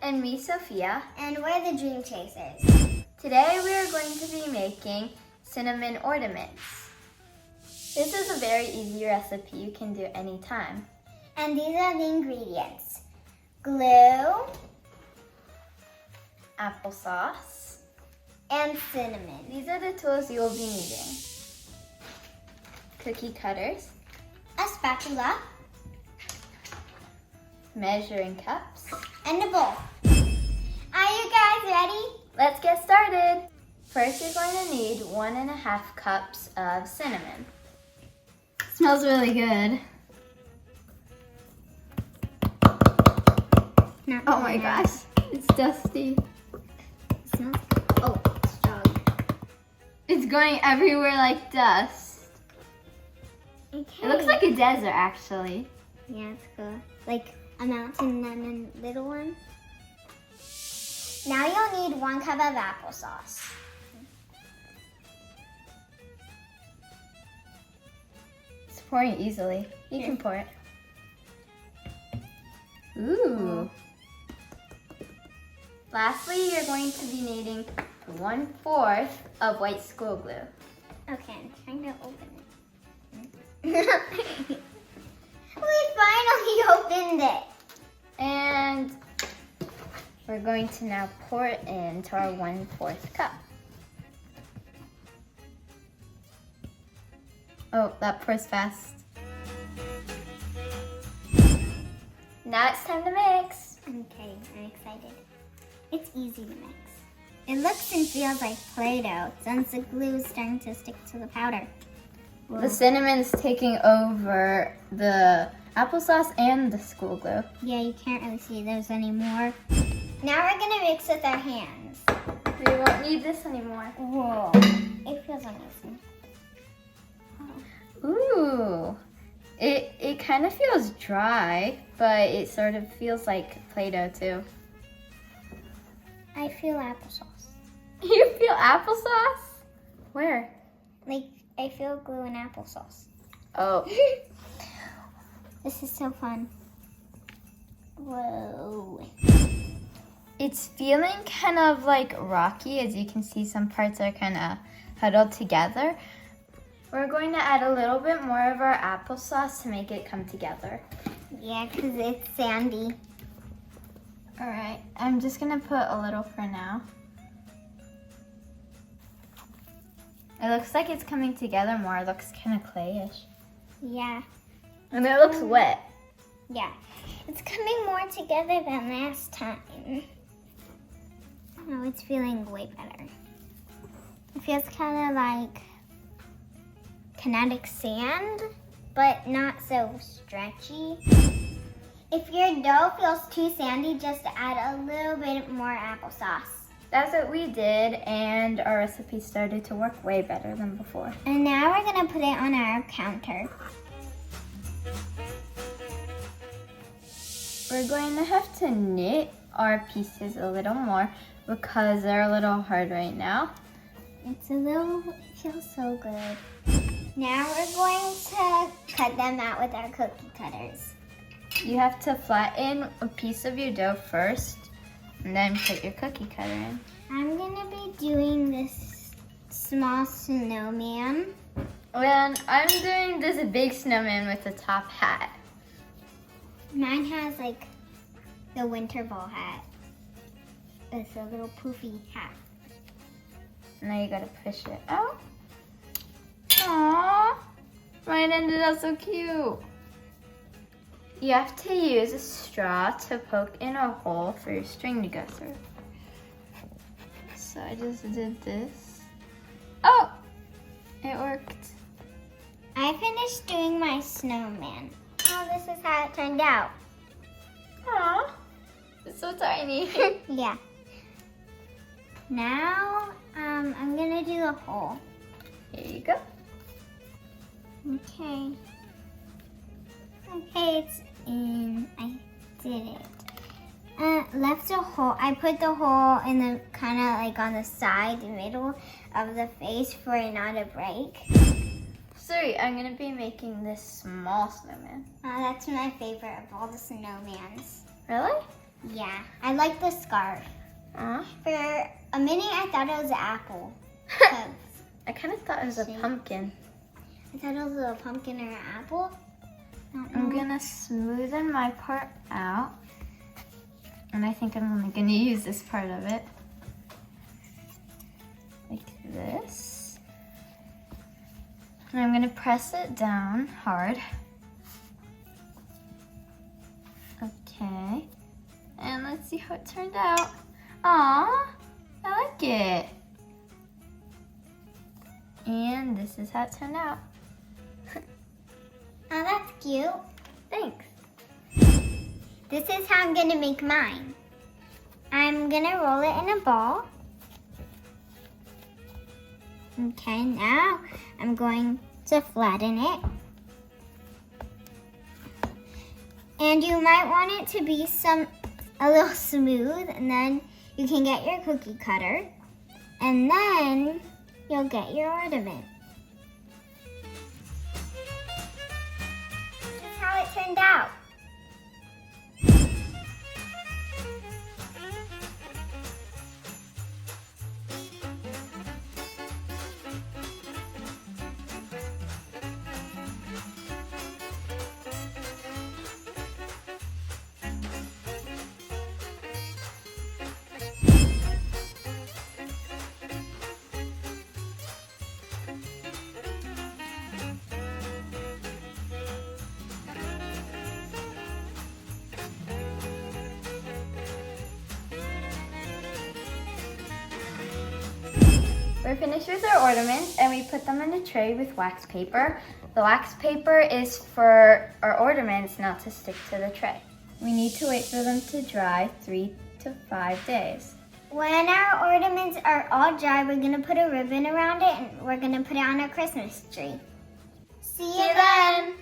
And me, Sophia. And we're the Dream Chasers. Today we are going to be making cinnamon ornaments. This is a very easy recipe you can do anytime. And these are the ingredients. Glue, applesauce, and cinnamon. These are the tools you will be needing. Cookie cutters, A spatula, measuring cups, and a bowl. Are you guys ready? Let's get started. First, you're going to need 1.5 cups of cinnamon. Smells really good. Oh my gosh, it's dusty. It smells. Oh, it's strong. It's going everywhere like dust. Okay. It looks like a desert, actually. Yeah, it's good. Like a mountain and a little one. Now you'll need 1 cup of applesauce. It's pouring easily. You can pour it. Ooh. Lastly, you're going to be needing 1/4 of white school glue. Okay, I'm trying to open it. We finally opened it. And we're going to now pour it into our 1/4 cup. Oh, that pours fast. Now it's time to mix. Okay, I'm excited. It's easy to mix. It looks and feels like Play-Doh since the glue is starting to stick to the powder. The cinnamon's taking over the applesauce and the school glue. Yeah, you can't really see those anymore. Now we're gonna mix with our hands. We won't need this anymore. Whoa, it feels amazing. Ooh, it kind of feels dry, but it sort of feels like Play-Doh too. I feel applesauce. You feel applesauce? Where? Like, I feel glue and applesauce. Oh. This is so fun. Whoa. It's feeling kind of like rocky. As you can see, some parts are kind of huddled together. We're going to add a little bit more of our applesauce to make it come together. Yeah, because it's sandy. All right, I'm just gonna put a little for now. It looks like it's coming together more. It looks kind of clayish. Yeah. And it looks wet. Yeah. It's coming more together than last time. Oh, it's feeling way better. It feels kind of like kinetic sand, but not so stretchy. If your dough feels too sandy, just add a little bit more applesauce. That's what we did, and our recipe started to work way better than before. And now we're gonna put it on our counter. We're going to have to knit our pieces a little more because they're a little hard right now. It feels so good. Now we're going to cut them out with our cookie cutters. You have to flatten a piece of your dough first, and then put your cookie cutter in. I'm gonna be doing this small snowman. And I'm doing this big snowman with a top hat. Mine has like the winter ball hat. It's a little poofy hat. Now you gotta push it out. Aww, mine ended up so cute. You have to use a straw to poke in a hole for your string to go through. So I just did this. Oh, it worked. I finished doing my snowman. Oh, this is how it turned out. Aww, it's so tiny. Yeah. Now, I'm gonna do the hole. Here you go. Okay. Okay, it's in. I did it. Left a hole. I put the hole in the kind of like on the side, the middle of the face for it not to break. Suri, I'm gonna be making this small snowman. That's my favorite of all the snowmans. Really? Yeah, I like the scarf. Aw. For a minute, I thought it was an apple. I kind of thought it was a Shape. pumpkin. I thought it was a pumpkin or an apple. I'm gonna smoothen my part out. And I think I'm only gonna use this part of it. Like this. And I'm gonna press it down hard. Okay. And let's see how it turned out. Aw, I like it. And this is how it turned out. Oh, that's cute. Thanks. This is how I'm gonna make mine. I'm gonna roll it in a ball. Okay, now I'm going to flatten it. And you might want it to be a little smooth, and then you can get your cookie cutter, and then you'll get your ornament. This is how it turned out. We're finished with our ornaments and we put them in a tray with wax paper. The wax paper is for our ornaments not to stick to the tray. We need to wait for them to dry 3 to 5 days. When our ornaments are all dry, we're gonna put a ribbon around it and we're gonna put it on our Christmas tree. See you then!